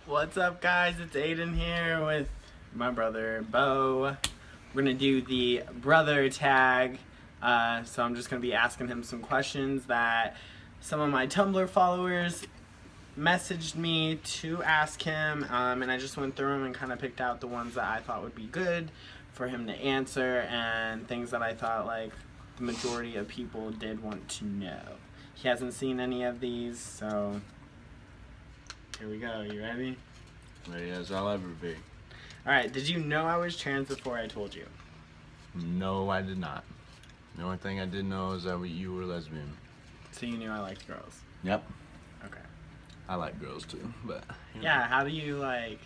What's up, guys? It's Aiden here with my brother, Bo. We're going to do the brother tag. So I'm just going to be asking him some questions that some of my Tumblr followers messaged me to ask him. And I just went through them and kind of picked out the ones that I thought would be good for him to answer and things that I thought like the majority of people did want to know. He hasn't seen any of these, so here we go. You ready? Ready as I'll ever be. Alright, did you know I was trans before I told you? No, I did not. The only thing I did know is that you were lesbian. So you knew I liked girls? Yep. Okay. I like girls too, but... Yeah, how do you like...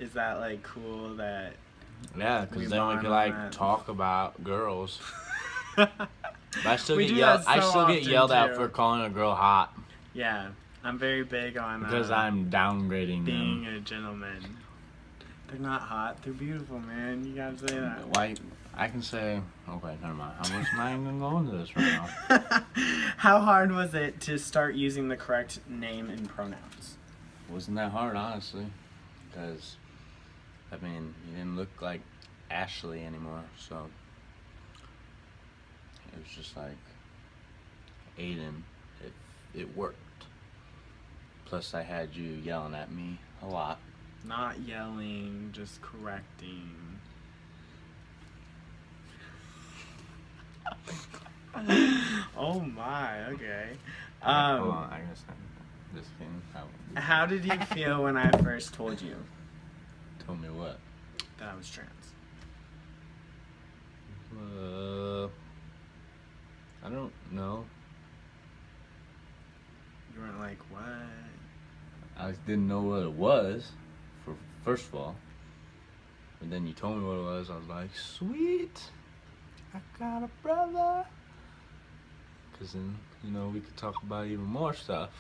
Is that like cool that... Yeah, because then we bond could on like that? talk about girls. But I still We get do yelled. that I so still get often, yelled at too. for calling a girl hot Yeah, I'm very big on... because I'm downgrading being them. a gentleman. They're not hot, they're beautiful, man. You gotta say that. Why? I can say. Okay, never mind. I'm not even gonna go into this right now. How hard was it to start using the correct name and pronouns? Wasn't that hard, honestly, because I mean, you didn't look like Ashley anymore, so it was just like Aiden. It worked. Plus, I had you yelling at me a lot. Not yelling, just correcting. Oh my, okay. Hold on, I guess I'm just kidding. How did you feel when I first told you Told me what? that I was trans? I don't know. You weren't like, what? I didn't know what it was, first of all. And then you told me what it was, I was like, sweet, I got a brother. Because then, you know, we could talk about even more stuff.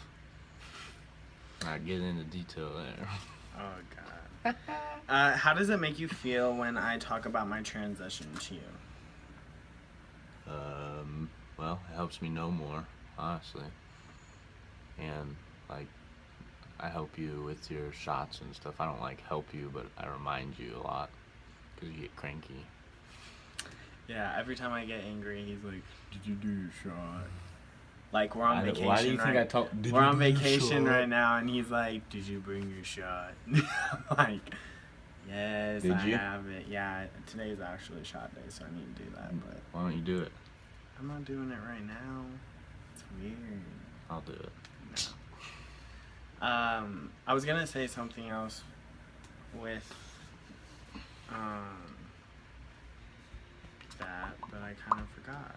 Not get into detail there. Oh, God. How does it make you feel when I talk about my transition to you? Well, it helps me know more, honestly. And, like, I help you with your shots and stuff. I don't, like, help you, but I remind you a lot. Because you get cranky. Yeah, every time I get angry, he's like, did you do your shot? Like, we're on vacation. Why do you think right? I talk? We're on vacation right now, and he's like, did you bring your shot? I'm like, yes, Did I you? have it. Yeah, today's actually shot day, so I need to do that, but Why don't you do it? I'm not doing it right now. It's weird. I'll do it. I was gonna say something else with that, but I kind of forgot.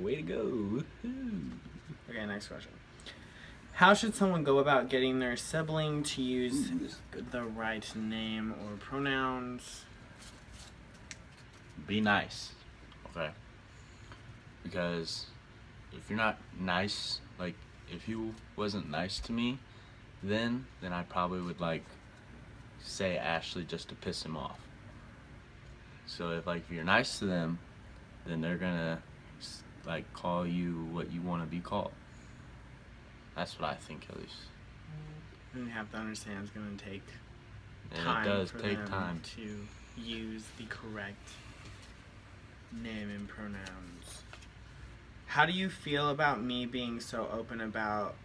Way to go. Woohoo. Okay, next question. How should someone go about getting their sibling to use the right name or pronouns? Be nice. Okay. Because if you're not nice, like if you wasn't nice to me, then I probably would like say Ashley just to piss him off. So if you're nice to them, then they're gonna like call you what you want to be called. That's what I think, at least. And you have to understand it's going to take And time it does for take them time. to use the correct name and pronouns. How do you feel about me being so open about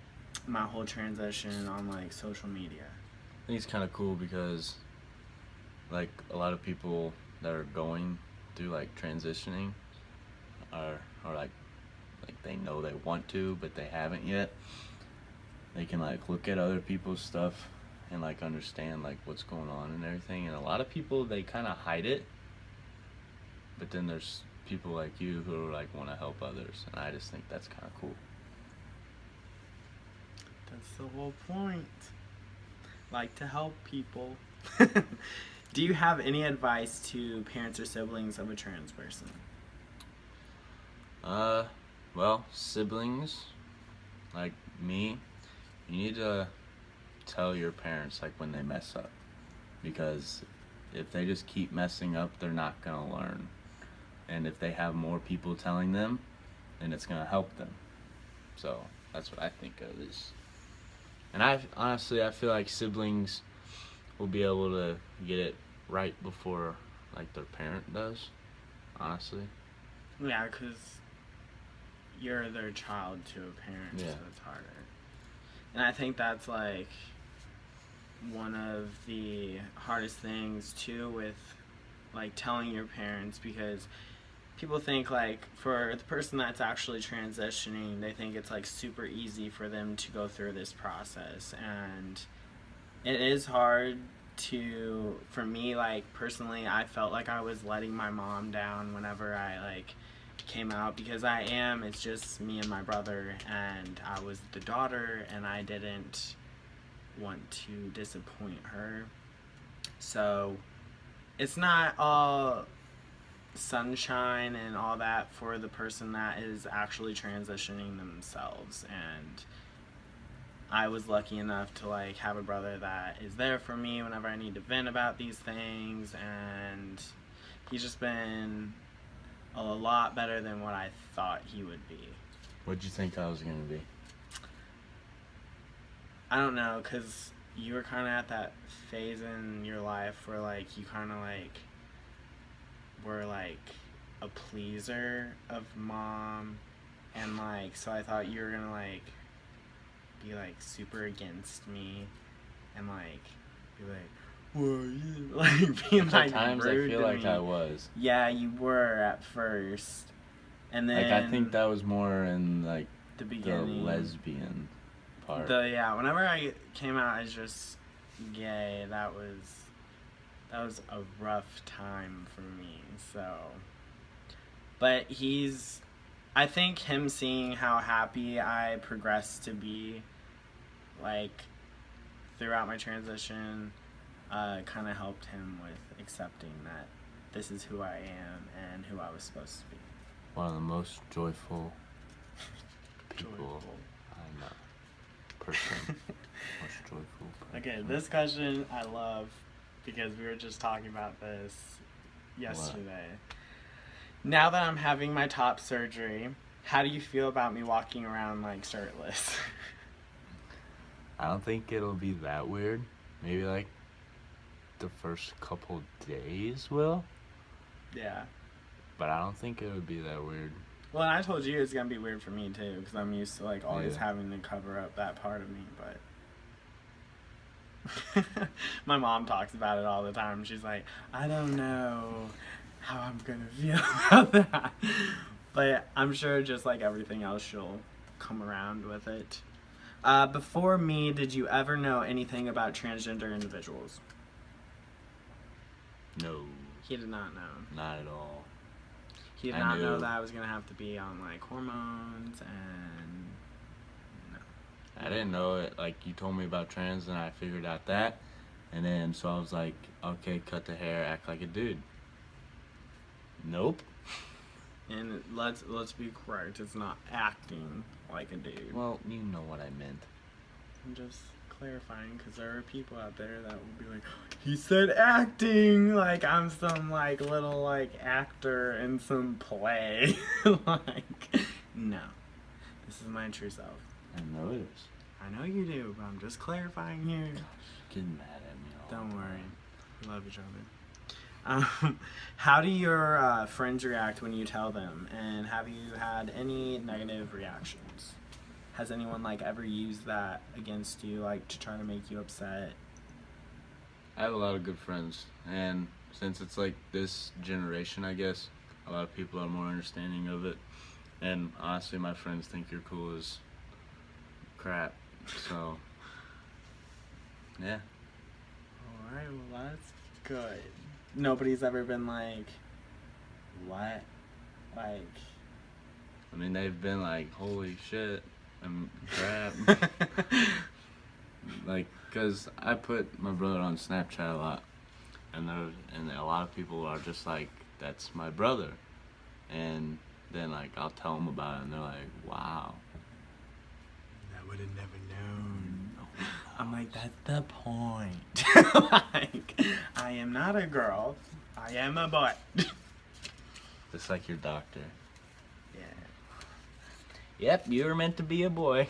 my whole transition on like social media? I think it's kind of cool because like a lot of people that are going through like transitioning are like they know they want to but they haven't yet. They can like look at other people's stuff and like understand like what's going on and everything, and a lot of people they kind of hide it, but then there's people like you who like want to help others, and I just think that's kind of cool. That's the whole point. Like to help people. Do you have any advice to parents or siblings of a trans person? Well, siblings like me, you need to tell your parents like when they mess up, because if they just keep messing up, they're not gonna learn. And if they have more people telling them, then it's gonna help them. So that's what I think of this. And I feel like siblings will be able to get it right before like their parent does. Honestly. Yeah, because you're their child to a parent, Yeah. so it's harder. And I think that's like one of the hardest things too with like telling your parents, because people think like for the person that's actually transitioning, they think it's like super easy for them to go through this process, and it is hard to, for me, like personally, I felt like I was letting my mom down whenever I like came out, because it's just me and my brother, and I was the daughter, and I didn't want to disappoint her. So it's not all sunshine and all that for the person that is actually transitioning themselves. And I was lucky enough to like have a brother that is there for me whenever I need to vent about these things, and he's just been a lot better than what I thought he would be. What'd you think I was gonna be? I don't know, because you were kind of at that phase in your life where like you kind of like were like a pleaser of mom, and like so I thought you were gonna like be like super against me and like be like, well, you like being like At times I rude feel to like me. I was. Yeah, you were at first, and then Like I think that was more in like the the beginning, lesbian part. whenever I came out as just gay, that was a rough time for me. So, but I think him seeing how happy I progressed to be, like, throughout my transition, kind of helped him with accepting that this is who I am and who I was supposed to be. One of the most joyful people Joyful. I know. Person. Most joyful person. Okay, this question I love, because we were just talking about this yesterday. Now that I'm having my top surgery, how do you feel about me walking around like shirtless? I don't think it'll be that weird. Maybe like the first couple days will, Yeah. but I don't think it would be that weird. Well, and I told you it's gonna be weird for me too, because I'm used to like always Yeah. having to cover up that part of me. But my mom talks about it all the time. She's like, I don't know how I'm gonna feel about that, but I'm sure just like everything else, she'll come around with it. Before me, did you ever know anything about transgender individuals? No, He did not know. not at all. He did I not know knew- that I was gonna have to be on like hormones, and no. I didn't know it. Like you told me about trans, and I figured out that, and then so I was like, okay, cut the hair, act like a dude. Nope. And let's be correct. It's not acting like a dude. Well, you know what I meant. I'm just clarifying, because there are people out there that will be like, he said acting like I'm some like little like actor in some play. Like, no, this is my true self. I know it is. I know you do, but I'm just clarifying here. Getting mad at me all Don't the worry, time. we love each other. How do your friends react when you tell them, and have you had any negative reactions? Has anyone like ever used that against you, like to try to make you upset? I have a lot of good friends, and since it's like this generation, I guess, a lot of people are more understanding of it. And honestly, my friends think you're cool as crap. So, yeah. Alright, well that's good. Nobody's ever been like, what? Like... I mean, they've been like, holy shit, and crap. Like, because I put my brother on Snapchat a lot, and a lot of people are just like, that's my brother. And then, like, I'll tell them about it, and they're like, wow. I would have never known. I'm like, that's the point. Like, I am not a girl. I am a boy. Just like your doctor. Yeah. Yep, you were meant to be a boy.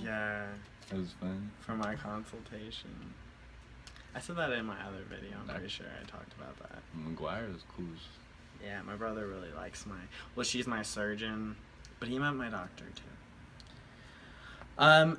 Yeah. That was fun. for my consultation. I said that in my other video. I'm pretty sure I talked about that. McGuire is cool. Yeah, my brother really likes well, she's my surgeon, but he meant my doctor too.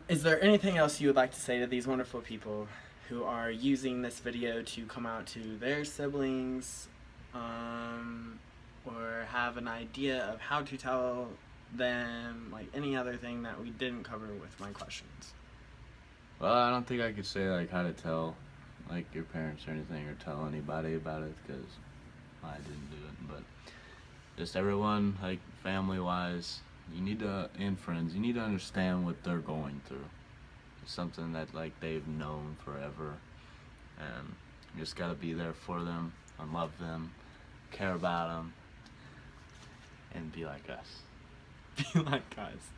Is there anything else you would like to say to these wonderful people who are using this video to come out to their siblings, or have an idea of how to tell them, like any other thing that we didn't cover with my questions? Well, I don't think I could say like how to tell like your parents or anything, or tell anybody about it, because I didn't do it. But just everyone, like family wise, you need to, and friends, you need to understand what they're going through. It's something that like they've known forever, and you just gotta be there for them and love them, care about them, and be like us. Be like us.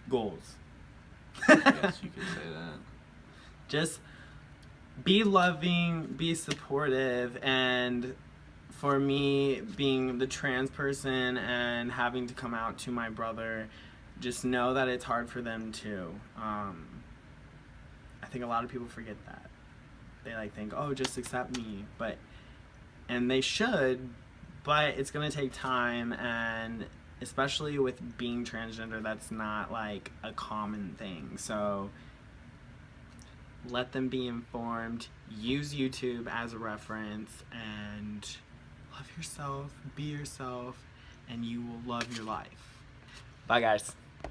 Goals. I guess you could say that. Just be loving, be supportive, and for me, being the trans person and having to come out to my brother, just know that it's hard for them too. I think a lot of people forget that. They like think, oh, just accept me, and they should, but it's gonna take time, and especially with being transgender, that's not like a common thing. So let them be informed, use YouTube as a reference, and love yourself, be yourself, and you will love your life. Bye guys.